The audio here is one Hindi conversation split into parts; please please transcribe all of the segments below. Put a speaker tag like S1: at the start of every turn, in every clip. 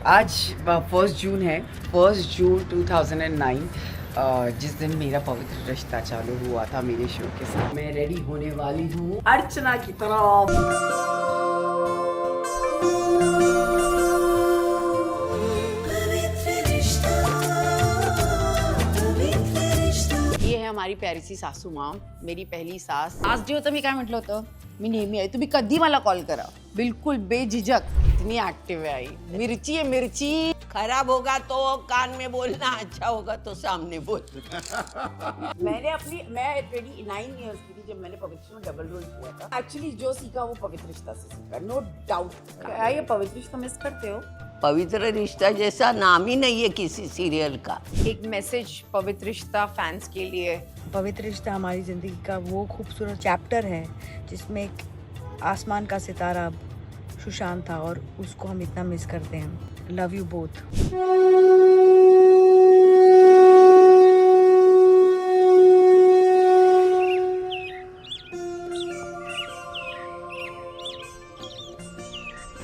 S1: आज 1 जून है, 1 जून 2009 जिस दिन मेरा पवित्र रिश्ता चालू हुआ था मेरे शो के साथ। मैं रेडी होने वाली हूँ अर्चना की तरफ। ये है हमारी प्यारी सी सासू माँ, मेरी पहली सास। आज जो तुम्ही काय म्हटलं होतं, मी नेहमी आहे, तुम्ही कधी मला कॉल करा, बिल्कुल बेझिझक। इतनी एक्टिव है आई, मिर्ची है मिर्ची।
S2: खराब होगा तो कान में बोलना, अच्छा होगा तो सामने बोलना।
S1: मैं 29 इयर्स की थी जब मैंने पवित्र में डबल रोल किया था। एक्चुअली जो सीखा वो पवित्र रिश्ता से सीखा, नो डाउट। क्या ये पवित्र रिश्ता मिस करते हो?
S2: पवित्र रिश्ता जैसा नाम ही नहीं है किसी सीरियल का।
S1: एक मैसेज पवित्र रिश्ता फैंस के लिए।
S3: पवित्र रिश्ता हमारी ज़िंदगी का वो खूबसूरत चैप्टर है जिसमें एक आसमान का सितारा सुशांत था और उसको हम इतना मिस करते हैं। Love you both.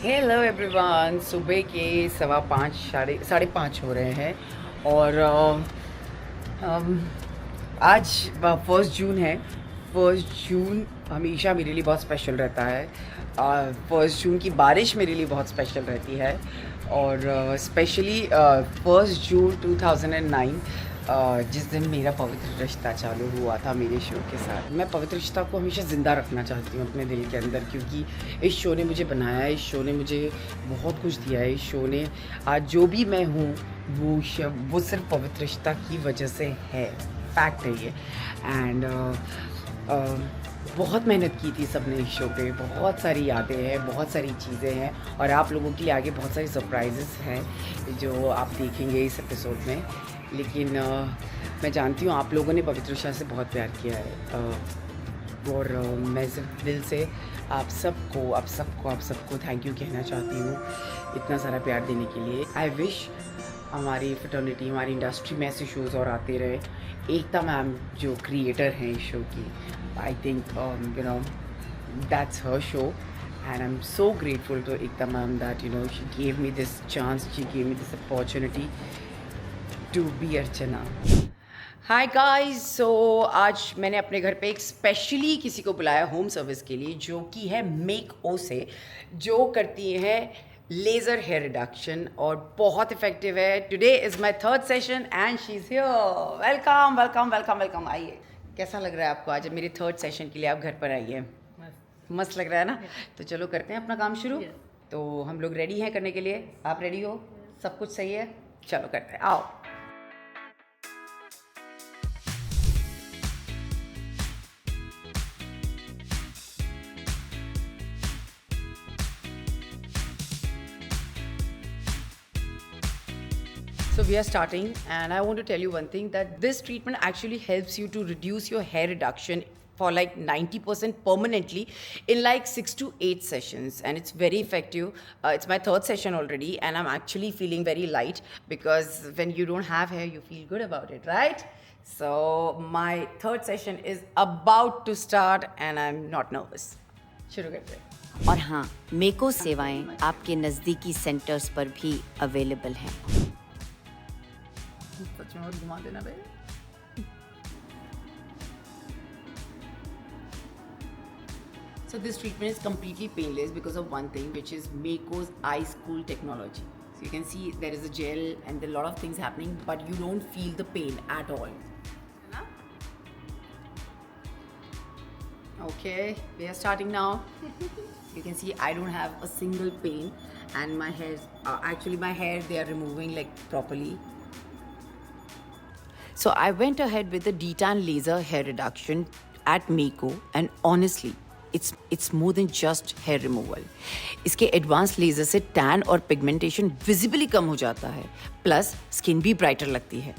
S1: Hello everyone, सुबह के 5:15 साढ़े 5 हो रहे हैं और आज 1 जून है। 1 जून हमेशा मेरे लिए बहुत स्पेशल रहता है। 1 जून की बारिश मेरे लिए बहुत स्पेशल रहती है और स्पेशली 1 जून 2009 जिस दिन मेरा पवित्र रिश्ता चालू हुआ था मेरे शो के साथ। मैं पवित्र रिश्ता को हमेशा ज़िंदा रखना चाहती हूँ अपने दिल के अंदर, क्योंकि इस शो ने मुझे बनाया है, इस शो ने मुझे बहुत कुछ दिया है। इस शो ने आज जो भी मैं हूँ वो सिर्फ पवित्र रिश्ता की वजह से है, फैक्ट है ये। एंड बहुत मेहनत की थी सबने इस शो पे, बहुत सारी यादें हैं, बहुत सारी चीज़ें हैं और आप लोगों के लिए आगे बहुत सारी सरप्राइजेस हैं जो आप देखेंगे इस एपिसोड में। लेकिन मैं जानती हूँ आप लोगों ने पवित्र रिश्ता से बहुत प्यार किया है और मैं सिर्फ दिल से आप सबको थैंक यू कहना चाहती हूँ इतना सारा प्यार देने के लिए। आई विश हमारी फ्रेटर्निटी, हमारी इंडस्ट्री में ऐसे शोज़ और आते रहे। एकता मैम जो क्रिएटर हैं इस शो की, I think you know that's her show and I'm so grateful to Ekta ma'am that she gave me this chance, she gave me this opportunity to be Archana. Hi guys, so आज मैंने अपने घर पे एक स्पेशली किसी को बुलाया होम सर्विस के लिए, जो कि है मेक ओ से, जो करती है लेज़र हेयर रिडक्शन और बहुत इफेक्टिव है। Today is my 3rd session and she is here. Welcome welcome welcome welcome. आइए, कैसा लग रहा है आपको आज मेरे 3rd सेशन के लिए आप घर पर आइए? मस्त लग रहा है ना? तो चलो करते हैं अपना काम शुरू। तो हम लोग रेडी हैं करने के लिए। आप रेडी हो? सब कुछ सही है? चलो करते हैं, आओ। So we are starting and I want to tell you one thing, that this treatment actually helps you to reduce your hair reduction for like 90% permanently in like 6 to 8 sessions, and it's very effective. It's my 3rd session already and I'm actually feeling very light, because when you don't have hair you feel good about it, right? So my 3rd session is about to start and I'm not nervous. शुरू करते हैं।
S4: और हाँ, मेको सेवाएं आपके नज़दीकी सेंटर्स पर भी अवेलेबल हैं।
S1: सच में और घुमा देना बे। So this treatment is completely painless because of one thing, which is Mako's Ice Cool technology. So you can see there is a gel and there are a lot of things happening, but you don't feel the pain at all. Okay, we are starting now. You can see I don't have a single pain, and my hair, actually my hair, they are removing like properly. So I went ahead with the Detan laser hair reduction at Mako, and honestly, it's more than just hair removal. इसके एडवांस लेज़र से टैन और पिगमेंटेशन विजिबली कम हो जाता है, प्लस स्किन भी ब्राइटर लगती है।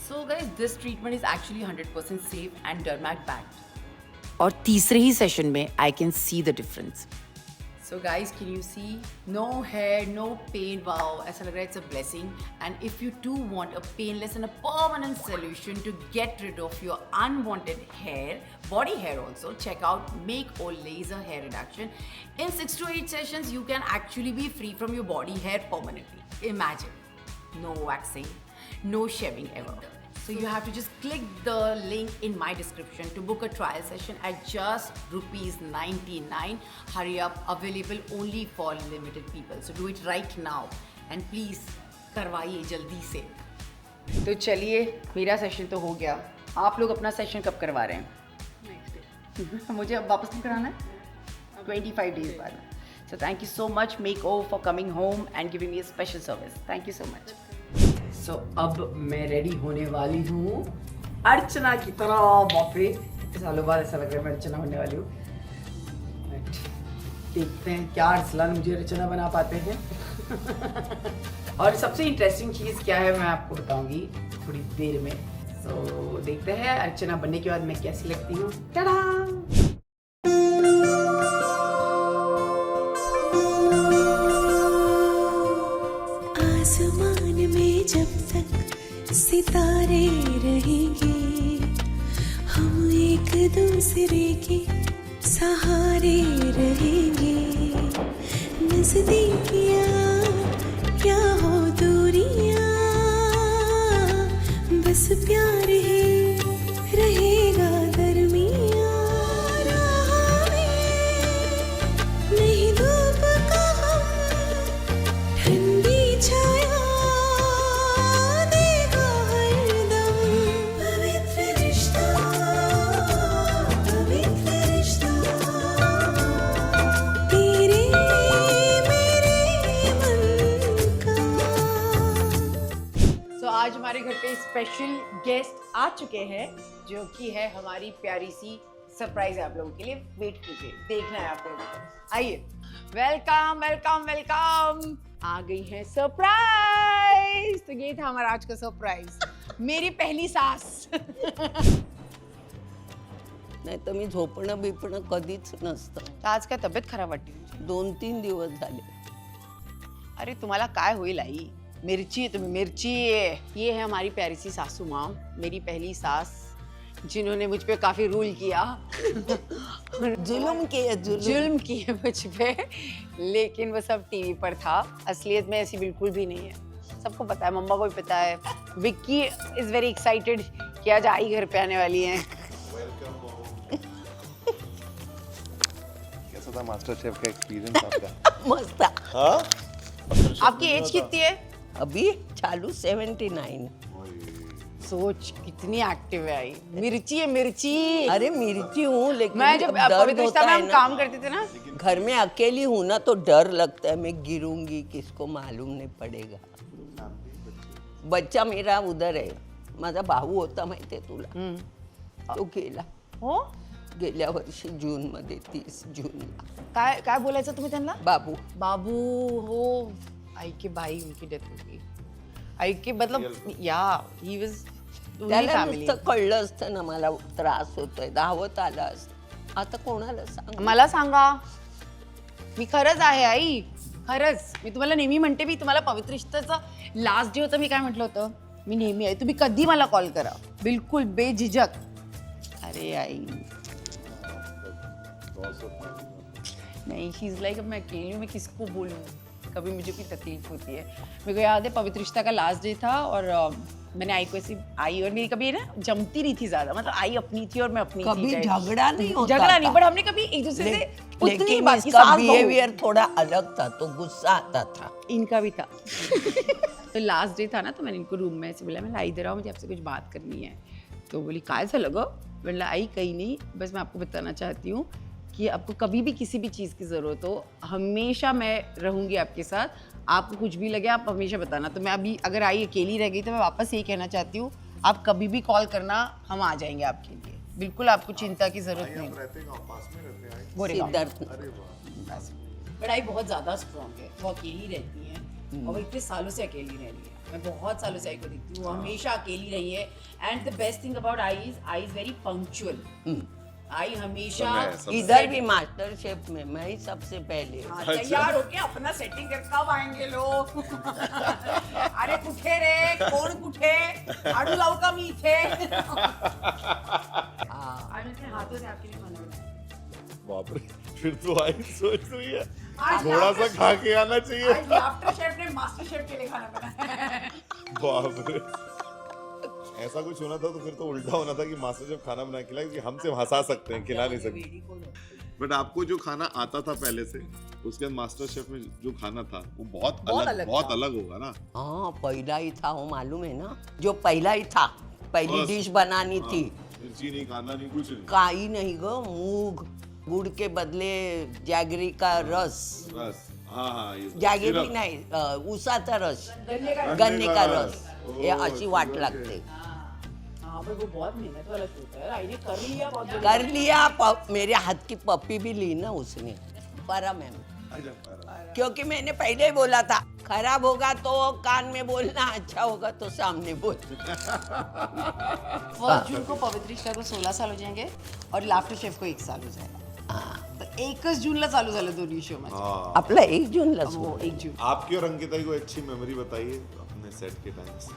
S1: So guys, this treatment is actually 100% safe and dermat backed. और तीसरे ही सेशन में I can see the difference. So guys, can you see? No hair, no pain. Wow, ऐसा लग रहा है it's a blessing. And if you too want a painless and a permanent solution to get rid of your unwanted hair,
S5: body hair also, check out Make O Laser Hair Reduction. In 6 to 8 sessions, you can actually be free from your body hair permanently. Imagine, no waxing, no shaving ever. So you have to just click the link in my description to book a trial session at just ₹99. Hurry up, available only for limited people. So do it right now and please करवाइए जल्दी से.
S1: तो चलिए, मेरा सेशन तो हो गया. आप लोग अपना सेशन कब करवा रहे हैं? मुझे अब वापस नहीं कराना है 25 डेज बाद. So thank you so much Make O for coming home and giving me a special service. Thank you so much. So अब मैं रेडी होने वाली हूँ अर्चना की तरह. बाप रे, सालों बाद ऐसा लग रहा है मैं अर्चना होने वाली हूँ. देखते हैं क्या अरसलान मुझे अर्चना बना पाते हैं. और सबसे इंटरेस्टिंग चीज़ क्या है मैं आपको बताऊंगी थोड़ी देर में. तो देखते हैं अर्चना बनने के बाद मैं कैसी लगती हूँ. टाडा.
S6: आसमान में जब तक सितारे रहेंगे, हम एक दूसरे के सहारे रहेंगे. नजदीकियाँ क्या हो दूरियाँ, बस प्यार ही रहेगा दरमियाँ. राह में नहीं धूप का हम, ठंडी छाया देगा हरदम. पवित्र रिश्ता, पवित्र रिश्ता, तेरे मेरे मन का.
S1: तो आज हमारे घर पे स्पेशल गेस्ट आ चुके हैं जो कि है हमारी प्यारी सी सरप्राइज है आप लोगों के लिए. वेट कीजिए, देखना है आप लोगों को. आइए, वेलकम वेलकम वेलकम. आ गई है सरप्राइज. तो ये था हमारा आज का सरप्राइज, मेरी पहली सास.
S2: नाही तर मी झोपणं बिपणं कधीच नसतं.
S1: आज काय तब्येत खराब वाटते तुमची?
S2: 2-3 दिवस झाले.
S1: अरे तुम्हाला काय होईल आई, मिर्ची है तुम्हें, मिर्ची. ये है हमारी प्यारी सी सासू माँ, मेरी पहली सास, जिन्होंने मुझ पे काफी रूल किया.
S2: जुलूम किए
S1: जुल्म किए मुझ पे, लेकिन वो सब टीवी पर था. असलियत में ऐसी बिल्कुल भी नहीं है. सबको पता है, मम्मा को भी पता है. विक्की इज वेरी एक्साइटेड कि आज आई घर पे आने वाली हैं.
S7: कैसा था मास्टर शेफ का एक्सपीरियंस आपका?
S2: मस्त.
S7: हाँ?
S1: आपकी एज कितनी है?
S2: अभी चालू 79.
S1: सोच कितनी एक्टिव है आई. मिर्ची है मिर्ची.
S2: अरे मिर्ची हूँ, लेकिन
S1: मैं जब
S2: अब दर्द
S1: पवित्र रिश्ता
S2: होता
S1: में
S2: है
S1: हम
S2: ना.
S1: काम करते थे ना,
S2: घर में अकेली हूँ ना तो डर लगता है मैं गिरूंगी, किसको मालूम नहीं पडेगा. बच्चा मेरा उधर आहे. माझा भाऊ होता माहितीये तुला, तो गेला
S1: हो.
S2: गेल्या वर्षी जून मध्ये 30 जूनला.
S1: काय काय बोलायचं तुम्ही त्यांना?
S2: बाबू
S1: बाबू हो. आई के भाई उनकी डेथ हो गई. आई के मतलब या ही वाज
S2: त्याला
S1: फॅमिली.
S2: नुसतं कळलं असतं ना मला त्रास होतोय, धावत आला असतं. आता कोणाला सांग.
S1: मला सांगा, मी खरंच आहे आई, खरंच. मी तुम्हाला नेहमी म्हणते, मी तुम्हाला पवित्र रिश्त्याचा लास्ट डे होता, मी काय म्हटलं होतं, मी नेहमी आहे, तुम्ही कधी मला कॉल करा, बिल्कुल बेझिझक. अरे आई नहीं, शी इज लाइक, अब मैं अकेली हूँ, मैं किसको बोलूँ. कभी मुझे कोई तकलीफ होती है. मेरे को याद है पवित्र रिश्ता का लास्ट डे था और मैंने आई को ऐसी, आई और मेरी कभी ना जमती नहीं थी ज्यादा. मतलब आई अपनी थी और मैं अपनी
S2: कभी
S1: थी.
S2: झगड़ा नहीं होता
S1: झगड़ा
S2: था.
S1: नहीं, पर हमने कभी एक दूसरे से उतनी
S2: लेकिन
S1: बात.
S2: इसका बिहेवियर थोड़ा अलग था तो गुस्सा आता था.
S1: इनका भी था. तो लास्ट डे था ना, तो मैंने इनको रूम में ऐसे बोला, मैं लाई इधर आओ, मुझे आपसे कुछ बात करनी है. तो बोली काय सा लगो. बोला आई कहीं नहीं, बस मैं आपको बताना चाहती हूँ कि आपको कभी भी किसी भी चीज़ की ज़रूरत हो, हमेशा मैं रहूँगी आपके साथ. आपको कुछ भी लगे आप हमेशा बताना. तो मैं अभी अगर आई अकेली रह गई तो मैं वापस यही कहना चाहती हूँ, आप कभी भी कॉल करना, हम आ जाएंगे आपके लिए. बिल्कुल आपको चिंता की ज़रूरत नहीं.
S2: सिद्धार्थ
S1: बट आई बहुत ज़्यादा स्ट्रॉन्ग है. वो अकेली रहती हैं और वो इतने सालों से अकेली रह रही है. मैं बहुत सालों से आई को देखती हूँ, वो हमेशा अकेली रही है. And the best thing about I is very punctual. I हमेशा
S2: इधर भी मास्टर शेफ में मैं ही सबसे पहले.
S1: हाँ, तैयार होके अपना सेटिंग कर. कब आएंगे लोग? अरे कुठे रे, कोण कुठे? आडू लावू का मी इथे? आणि
S5: हाथों से आपके लिए खाना बनाया।
S7: बाप रे, फिर तो आई सोच रही है
S5: आज
S7: थोड़ा सा
S5: लाफ्टर-
S7: खा के आना चाहिए।
S5: आज लाफ्टर शेफ ने मास्टर शेफ के लिए खाना बनाया है।
S7: बाप रे, ऐसा कुछ होना था तो फिर तो उल्टा होना था कि मास्टर शेफ खाना बना के खिलाए, कि हमसे हंसा सकते हैं, खिला नहीं सकते। बट आपको जो खाना आता था पहले से, उसके बाद मास्टर शेफ में जो खाना था वो बहुत अलग होगा ना।
S2: हाँ पहला ही था वो, मालूम है ना, जो पहला ही था, पहली
S7: बस।
S2: डिश बनानी थी।
S7: मिर्ची नहीं, कांदा नहीं, कुछ नहीं,
S2: काई नहीं गो, मूंग गुड़ के बदले जैगरी का रस,
S7: बस। हाँ ये
S2: जॅगरी
S7: सिरप।
S2: नाही उसाचा रस,
S5: गन्ने
S2: गन्ने का रस, हे
S7: ओह,
S2: अशी वाट
S7: ओके.
S2: लागते।
S5: हाँ पर वो बहुत मेहनत वाला शूट है, आईने कर लिया बहुत जल्दी।
S2: कर लिया, मेरे हाथ की पप्पी भी ली ना उसने, परा मैम, क्योंकि मैंने पहले ही बोला था खराब होगा तो कान में बोलना, अच्छा होगा तो सामने बोल।
S5: 1 जून को पवित्र रिश्ता को 16 साल हो जाएंगे और लाफ्टर शेफ को 1 साल हो जाएगा। तर 1 जूनला चालू झालं दोन्ही शो माझे।
S7: हाँ,
S2: आपला 1 जूनला
S5: हो 1 जून।
S7: आपकी और अंकिता की कोई अच्छी मेमोरी बताइए अपने सेट के टाइम से।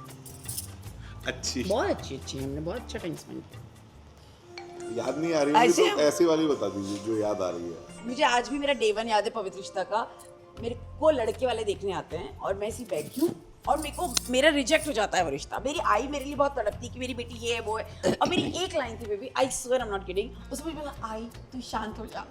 S7: अच्छी
S5: बहुत अच्छी हमने बहुत अच्छा टाइम स्पेंड किया।
S7: याद नहीं आ रही होगी
S2: ऐसे-
S7: तो ऐसी वाली बता दीजिए जो याद आ रही है।
S5: मुझे आज भी मेरा डे 1 याद है पवित्र रिश्ता का। मेरे को लड़के वाले देखने आते हैं और मैं ऐसी बैठी हूँ और मेरे को मेरा रिजेक्ट हो जाता है वो रिश्ता। मेरी आई मेरे लिए बहुत तड़पती कि मेरी बेटी ये है वो है, और मेरी एक लाइन थी baby, I swear I am not kidding, उसमें मुझे बोला आई तू शांत हो जा।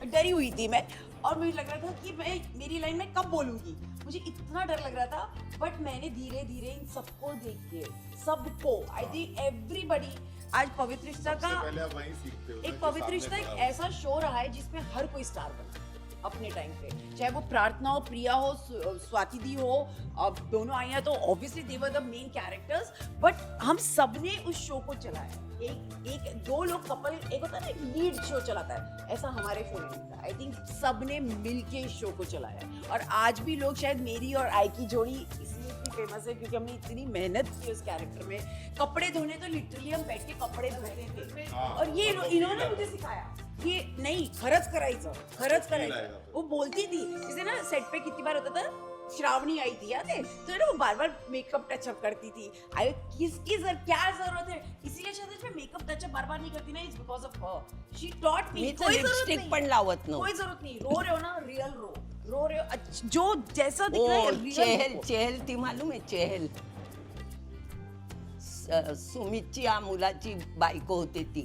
S5: डरी हुई थी मैं और मुझे लग रहा था कि मैं मेरी लाइन में कब बोलूँगी, मुझे इतना डर लग रहा था। बट मैंने धीरे धीरे इन सबको देख के, सबको, आई थिंक एवरीबडी, आज पवित्र रिश्ता का
S7: पहले आप वहीं सीखते हो ना
S5: एक
S7: कि
S5: पवित्र
S7: सामने
S5: रिश्ता एक
S7: खड़ा हो।
S5: ऐसा शो रहा है जिसमें हर कोई स्टार बना अपने टाइम पे, चाहे वो प्रार्थना हो, प्रिया हो, स्वाति दी हो, अब दोनों आई हैं तो obviously they were the main characters, but हम सबने उस शो को चलाया। एक दो लोग कपल, एक होता है ना एक लीड शो चलाता है, ऐसा हमारे शो नहीं था। आई थिंक सबने मिलके इस शो को चलाया और आज भी लोग शायद मेरी और आई की जोड़ी इसलिए इतनी फेमस है क्योंकि हमने इतनी मेहनत की उस कैरेक्टर में। कपड़े धोने तो लिटरली हम बैठ के कपड़े धोते थे और ये इन्होंने मुझे सिखाया कि नहीं खरंच करायचं। वो बोलती थी, जैसे ना सेट पे कितनी बार होता था, श्रावणी आई थी याद है, तो ना वो बार बार मेकअप टचअप करती थी। आई किसकी क्या जरूरत है, इसीलिए शायद मैं मेकअप टचअप बार बार नहीं करती ना, it's because of her. She taught me.
S2: मी तर लिपस्टिक पण लावत
S5: कोई
S2: नव्हती।
S5: जरूरत नहीं, रो रहे हो ना रियल रो रहे हो, जो जैसा दिख रहा है
S2: ओ
S5: रियल।
S2: चेहल थी, मालूम आहे चेहल, सुमितची या मुलाची बायको होते ती,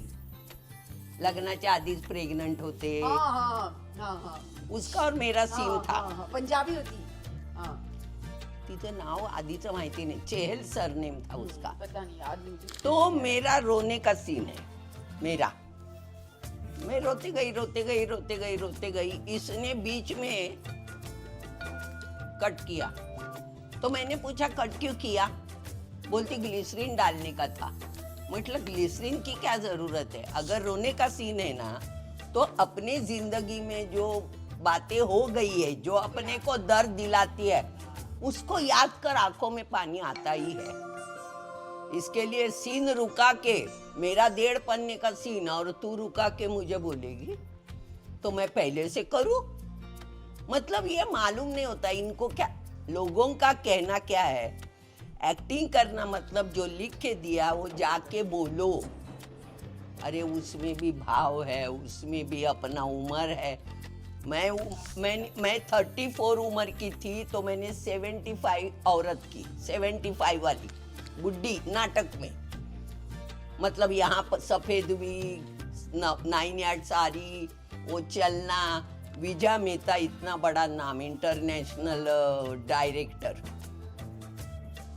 S2: लग्नाच्या आधीच प्रेग्नंट होते,
S5: हाँ,
S2: उसका और मेरा सीन था।
S5: पंजाबी होती। हाँ,
S2: तिचं नाव आधीचं माहिती नाही, चेहल सरनेम था उसका।
S5: पता नहीं याद नहीं मुझे।
S2: तो मेरा रोने का सीन है मेरा, मैं रोते गई, इसने बीच में कट किया। तो मैंने पूछा कट क्यों किया, बोलती ग्लिसरीन डालने का था। मतलब ग्लिसरीन की क्या जरूरत है, अगर रोने का सीन है ना तो अपने जिंदगी में जो बातें हो गई है, जो अपने को दर्द दिलाती है, उसको याद कर आंखों में पानी आता ही है। इसके लिए सीन रुका के, मेरा 1.5 पन्ने का सीन और तू रुका के मुझे बोलेगी तो मैं पहले से करूं। मतलब ये मालूम नहीं होता इनको, क्या लोगों का कहना क्या है, एक्टिंग करना मतलब जो लिख के दिया वो जाके बोलो। अरे उसमें भी भाव है, उसमें भी अपना उम्र है। मैं 34 उम्र की थी तो मैंने 75 औरत की, 75 वाली बुड्ढी नाटक में। मतलब यहाँ पर सफेद विग, 9 यार्ड साड़ी, वो चलना, विजय मेहता इतना बड़ा नाम, इंटरनेशनल डायरेक्टर।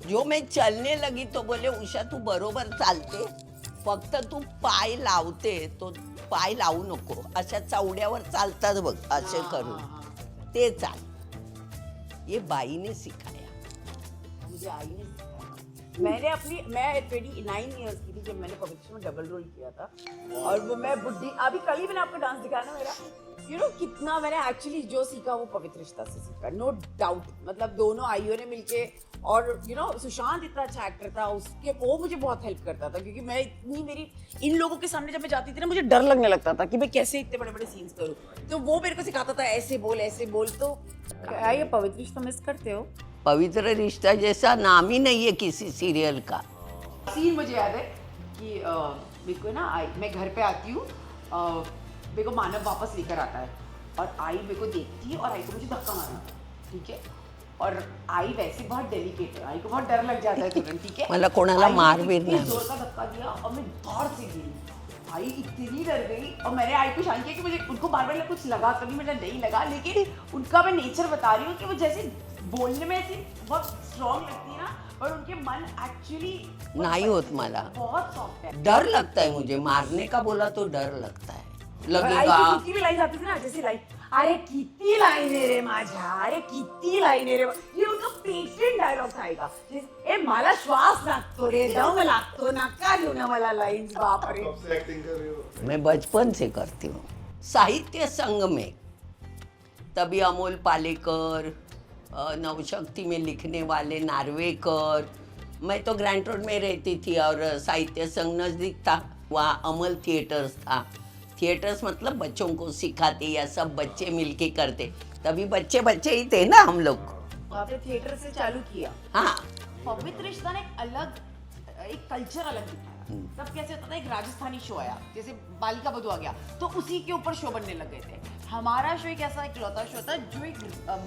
S2: जो मैं चलने लगी तो बोले उषा तू बरोबर चालते, फक्त तू पाय लावते तो पाय लावू नको, अशा चवड्यावर चालतात बघ, असे करून ते चाल। ये बाई ने सिखाया
S5: मुझे आई ने सिखाया। मैं 29 इयर्स की थी जब मैंने पवित्र में डबल रोल किया था और वो मैं बुड्ढी, अभी कल ही मैंने आपको डांस दिखाया ना मेरा, कितना मैंने एक्चुअली जो सीखा वो पवित्र रिश्ता से सीखा, नो डाउट। मतलब दोनों आइयों ने मिलके, और सुशांत इतना अच्छा एक्टर था, उसके वो मुझे बहुत हेल्प करता था क्योंकि मैं इतनी, मेरी इन लोगों के सामने जब मैं जाती थी ना मुझे डर लगने लगता था कि मैं कैसे इतने बड़े बड़े सीन्स करूँ, तो वो मेरे को सिखाता था ऐसे बोल। तो क्या ये पवित्र रिश्ता मिस करते हो?
S2: पवित्र रिश्ता जैसा नाम ही नहीं है किसी सीरियल का।
S5: सीन मुझे याद है कि मेरे को ना मैं घर पे आती हूँ
S1: मेरे को मानव वापस लेकर आता है और आई मेरे को देखती है और आई को मुझे धक्का मारना, ठीक है। और आई वैसे बहुत डेलिकेट है, आई को बहुत डर लग जाता है तुरंत, ठीक है।
S2: मतलब कोणाला
S1: आई ने
S2: मार भी
S1: इतनी
S2: नहीं।
S1: जोर का धक्का दिया और मैं दौड़ से गिरी। आई इतनी डर गई और मैंने आई को शांत किया कि मुझे उनको बार बार कुछ लगा, कभी मुझे नहीं लगा, लेकिन उनका मैं नेचर बता रही हूँ कि वो जैसे बोलने में ऐसी बहुत स्ट्रॉन्ग लगती है ना, और उनके मन एक्चुअली
S2: नहीं होत मला,
S1: बहुत सॉफ्ट है।
S2: डर लगता है मुझे, मारने का बोला तो डर लगता है,
S3: और आई
S2: लगेगा।
S3: की कितनी भी लाइन आती थी ना, जैसे लाइन, अरे किती लाईन आहे रे माझ्या, अरे किती लाईन आहे रे, ये उनका पेटेंट डायलॉग थाएगा, ए मला श्वास लागतो रे, दम लागतो, नका देऊ ना मला लाईन्स, बाप रे।
S7: कब से एक्टिंग कर रही हो?
S2: मैं बचपन से करती हूँ साहित्य संघ में, तभी अमोल पालेकर, नवशक्ति में लिखने वाले नार्वेकर, मैं तो ग्रैंड रोड में रहती थी और साहित्य संघ नज़दीक था, वहाँ अमल थिएटर्स था। थिएटर्स मतलब बच्चों को सिखाते या सब बच्चे मिलके करते, तभी बच्चे बच्चे ही थे ना हम लोग।
S1: आपने थिएटर से चालू किया।
S2: हाँ,
S1: पवित्र रिश्ता ने एक कल्चर अलग दिखाया। तब कैसे होता था, एक राजस्थानी शो आया, जैसे बालिका बधू आ गया, तो उसी के ऊपर शो बनने लग गए थे। हमारा शो एक ऐसा इकलौता शो था जो एक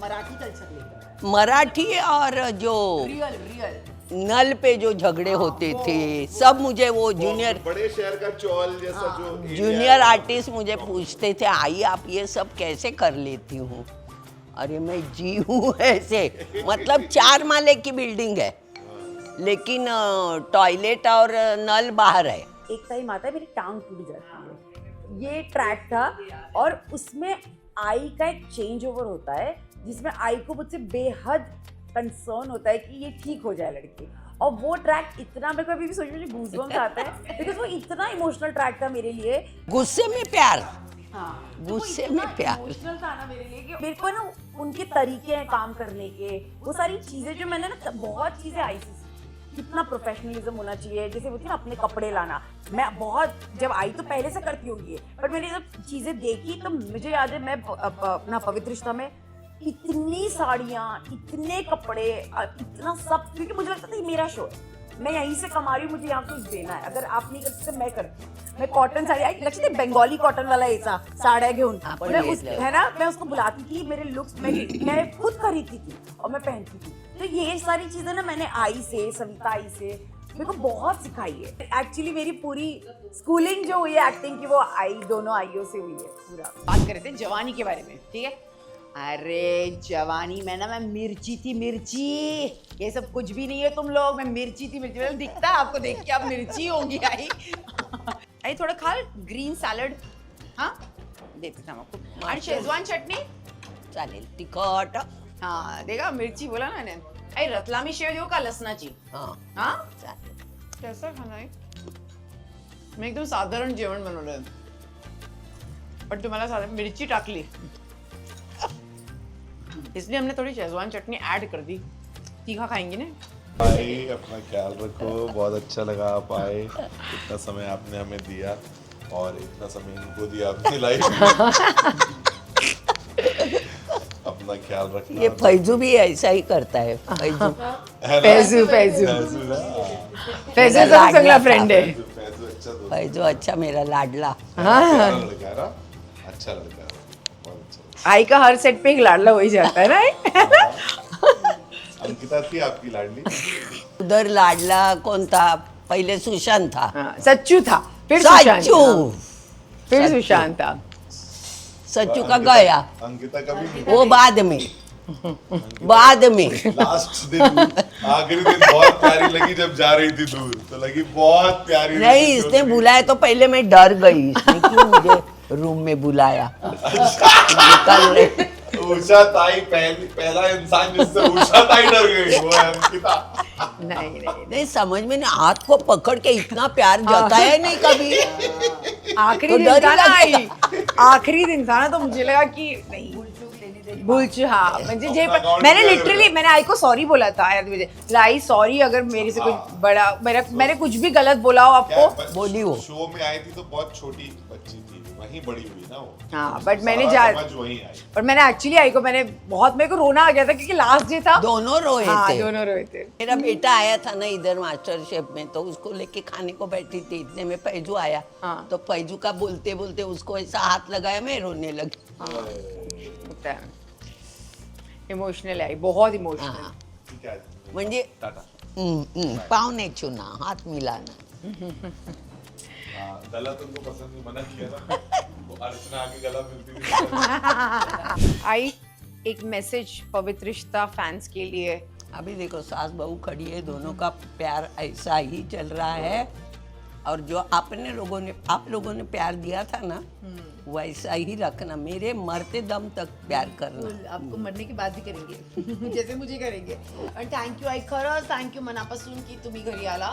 S1: मराठी कल्चर लेकर आया,
S2: मराठी और जो
S1: रियल
S2: नल पे जो झगड़े होते थे, सब मुझे वो जूनियर
S7: बड़े शहर का चौल जैसा जो area
S2: जूनियर
S7: है,
S2: आर्टिस्ट मुझे पूछते थे, आई आप ये सब कैसे कर लेती हूँ? अरे मैं जी हूँ ऐसे, मतलब 4 माले की बिल्डिंग है, लेकिन टॉयलेट और नल बाहर है।
S3: एक टाइम आता है मेरी टांग टूट जाती है, ये ट्रैक था और उसमें आई का एक चेंज ओवर होता है जिसमें आई को मुझसे बेहद कंसर्न होता है कि ये ठीक हो जाए लड़की, और वो ट्रैक इतना, मेरे को अभी भी सोच मुझे गूज़बम्स आता है बिकॉज वो इतना इमोशनल ट्रैक था मेरे लिए।
S2: गुस्से में प्यार,
S1: हाँ,
S2: गुस्से में प्यार।
S1: इमोशनल था ना मेरे लिए कि
S3: मेरे को ना उनके तरीके हैं काम करने के, वो सारी चीज़ें जो मैंने ना बहुत चीज़ें आई थी, कितना प्रोफेशनलिज्म होना चाहिए, जैसे होती है ना अपने कपड़े लाना, मैं बहुत जब आई तो पहले से करती होंगी, पर मैंने जब चीज़ें देखी तो मुझे याद है मैं अपना पवित्र रिश्ता में इतनी साड़ियाँ, इतने कपड़े, इतना सब, क्योंकि मुझे लगता था ये मेरा शो है, मैं यहीं से कमा रही हूँ, मुझे यहाँ कुछ देना है, अगर आप नहीं करते तो मैं करती हूँ। मैं कॉटन साड़ी आई लक्ष्य बंगाली कॉटन वाला ऐसा साड़िया घेऊन, मैं उस है ना, मैं उसको बुलाती थी, मेरे लुक्स मैं खुद खरीदती थी और मैं पहनती थी। तो ये सारी चीजें ना मैंने आई से, सविता आई से मेरे को बहुत सिखाई है। एक्चुअली मेरी पूरी स्कूलिंग जो हुई है एक्टिंग की, वो आई, दोनों आईओ से हुई है पूरा।
S1: बात कर रहे थे जवानी के बारे में, ठीक है। अरे जवानी में ना मैं मिर्ची थी, मिर्ची, ये सब कुछ भी नहीं है तुम लोग, मैं मिर्ची थी, मिर्ची, मतलब दिखता है आपको देख के आप मिर्ची होंगी। आई आई थोड़ा खा ग्रीन सैलड, हाँ देते थे हम आपको, और शेजवान चटनी
S2: चालेल, तिखट,
S1: हाँ देखा मिर्ची बोला ना मैंने। आई रतलामी शेव देऊ का लसणाची,
S2: हाँ
S1: हाँ
S2: चालेल।
S1: कैसा खाना है? मैं एकदम साधारण जेवण बनवलंय, पण तुम्हाला साधारण मिरची टाकली, इसलिए हमने थोड़ी शेजवान चटनी ऐड कर दी। तीखा खाएंगे ना?
S7: भाई अपना ख्याल रखो, बहुत अच्छा लगा आप आए, इतना समय आपने हमें दिया और इतना समय इनको दिया अपनी लाइफ में। अपना ख्याल रखना।
S2: ये फैजू भी ऐसा ही करता है, फैजू
S1: फैजू फैजू
S7: फैजू ना,
S1: फैजू
S2: मेरा
S1: सबसे
S2: लाडला
S1: अगला फ्रेंड है।
S7: फैजू अच्छा दोस्त
S2: फैजू अच्छा मेरा लाडला।
S7: प्यारा लड़का है ना, अच्छा लड़का है, बहुत अच्छा।
S1: आई का हर सेट पे एक लाडला हो ही जाता है ना।
S7: अंकिता थी आपकी लाडली?
S2: उधर लाडला कौन था पहले? सुशांत था,
S1: हाँ, सच्चू था, फिर सुशांत
S2: सच्चू,
S1: था, फिर सुशांत था।
S2: सच्चू का गया,
S7: अंकिता कभी नहीं,
S2: वो बाद में, बाद में।
S7: लास्ट दिन आखिरी दिन बहुत प्यारी लगी जब जा रही थी दूर, तो लगी बहुत प्यारी
S2: नहीं,
S7: लगी,
S2: इसने
S7: जो
S2: बुलाया तो पहले मैं डर गई, इसने क्यों मुझे रूम में बुलाया। निकल रहे,
S7: उषा ताई पहला इंसान जिससे उषा ताई डर गई वो है अंकिता।
S1: नहीं नहीं,
S2: नहीं समझ में नहीं, हाथ को पकड़ के इतना प्यार जताया नहीं कभी।
S1: आखिरी
S2: तो
S1: दिन
S2: डर
S1: था ना
S2: ही
S1: आई, आखिरी दिन था ना, तो मुझे लगा कि नहीं भूलचूक, हाँ म्हणजे जे
S7: अपना account
S1: मैंने
S7: clear
S1: लिटरली मैंने आई को सॉरी बोला था यार, मुझे आई सॉरी अगर मेरे से कुछ बड़ा मैंने कुछ भी गलत बोला हो
S7: क्या
S1: आपको।
S7: है,
S2: बोली वो।
S7: शो में आई थी तो बहुत छोटी बच्ची थी, वहीं वहीं बड़ी हुई ना वो।
S3: हाँ बट मैंने
S7: सारा समझ वहीं आई।
S3: पर मैंने एक्चुअली आई को मैंने बहुत मेरे को रोना आ गया था क्योंकि लास्ट डे था।
S2: दोनों रोए
S3: हाँ
S2: थे।
S3: दोनों रोए थे।
S2: मेरा बेटा आया था ना इधर मास्टर शेफ में, तो उसको लेके खाने को बैठी थी, इतने में पैजू आया।
S3: हाँ।
S2: तो पैजू का बोलते बोलते उसको ऐसा हाथ लगाया, मैं रोने लगी।
S3: होता है इमोशनल आई, बहुत इमोशनल।
S2: हाँ
S7: ठीक है
S2: म्हणजे
S7: टाटा।
S2: पाँव नहीं छूना, हाथ मिलाना।
S7: हाँ, गला तुमको पसंद नहीं, मना किया ना। वो अर्चना आके गला मिलती थी।
S3: आई एक मैसेज पवित्र रिश्ता फैंस के लिए।
S2: अभी देखो सास बहू खड़ी है, दोनों का प्यार ऐसा ही चल रहा है, और जो आप लोगों ने प्यार दिया था ना, वैसा ही रखना, मेरे मरते दम तक प्यार करना।
S5: आपको मरने के बाद भी करेंगे जैसे मुझे करेंगे. आणि थँक्यू आई, खरंच थँक्यू मनापासून की तुम्ही घरी आला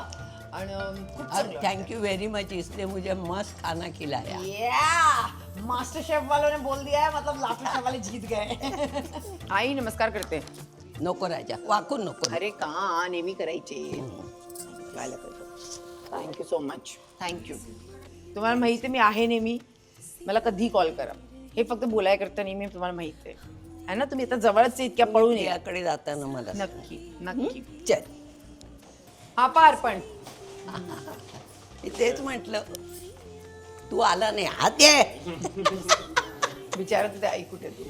S5: आणि खूप
S2: और
S5: चांगलं
S2: थैंक यू वेरी मच, इसने मुझे मस्त खाना खिलाया.
S5: या मास्टर शेफ वालों ने बोल दिया है, मतलब लाफिंग शेफ वाले जीत गए.
S3: आई नमस्कार करते हैं.
S2: नको राजा, वाकून नको.
S5: अरे का नेहमी करायचे. Thank you so much.
S3: थँक्यू. तुम्हाला माहिती आहे मी आहे नेहमी, मला कधी कॉल करा. हे फक्त बोलाय करता नेहमी तुम्हाला माहिती आहे ना. तुम्ही आता जवळच इतक्या पळून या.
S2: याकडे जाताना मला
S3: नक्की नक्की.
S2: चल.
S3: हा पार पण
S2: मी तेच म्हटलं, तू आला नाही, हात ये.
S3: विचारत होते आई कुठे तू.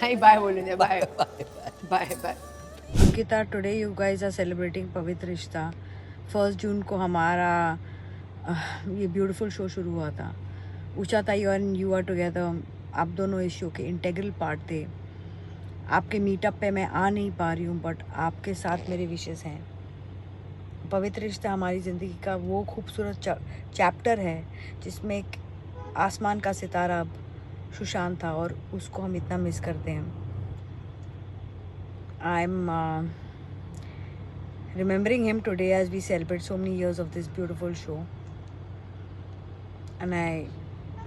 S3: आई बाय बोलून द्या. Bye bye bye.
S8: Ankita, today you guys are celebrating Pavitra Rishta. 1 जून को हमारा ये ब्यूटीफुल शो शुरू हुआ था. उषा ताई और यू आर टुगेदर. आप दोनों इस शो के इंटेग्रल पार्ट थे. आपके मीटअप पे मैं आ नहीं पा रही हूँ, बट आपके साथ मेरे विशेस हैं. पवित्र रिश्ता हमारी ज़िंदगी का वो खूबसूरत चैप्टर है जिसमें एक आसमान का सितारा अब सुशांत था, और उसको हम इतना मिस करते हैं. I'm remembering him today as we celebrate so many years of this beautiful show. And I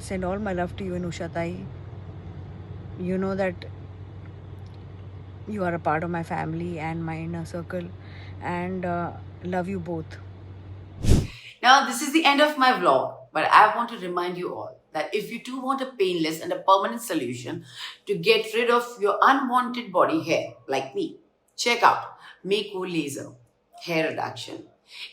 S8: send all my love to you and Usha Tai. You know that you are a part of my family and my inner circle, and love you both.
S5: Now, this is the end of my vlog, but I want to remind you all that if you too want a painless and a permanent solution to get rid of your unwanted body hair, like me, check out Mako Laser Hair Reduction.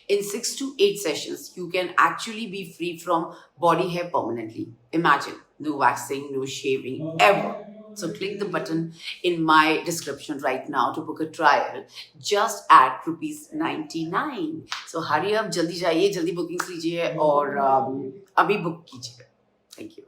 S5: In 6 to 8 sessions, you can actually be free from body hair permanently. Imagine, no waxing, no shaving, ever. So click the button in my description right now to book a trial just at ₹99. So hurry up, जल्दी जाइए, जल्दी बुकिंग कीजिए और अभी बुक कीजिए. Thank you.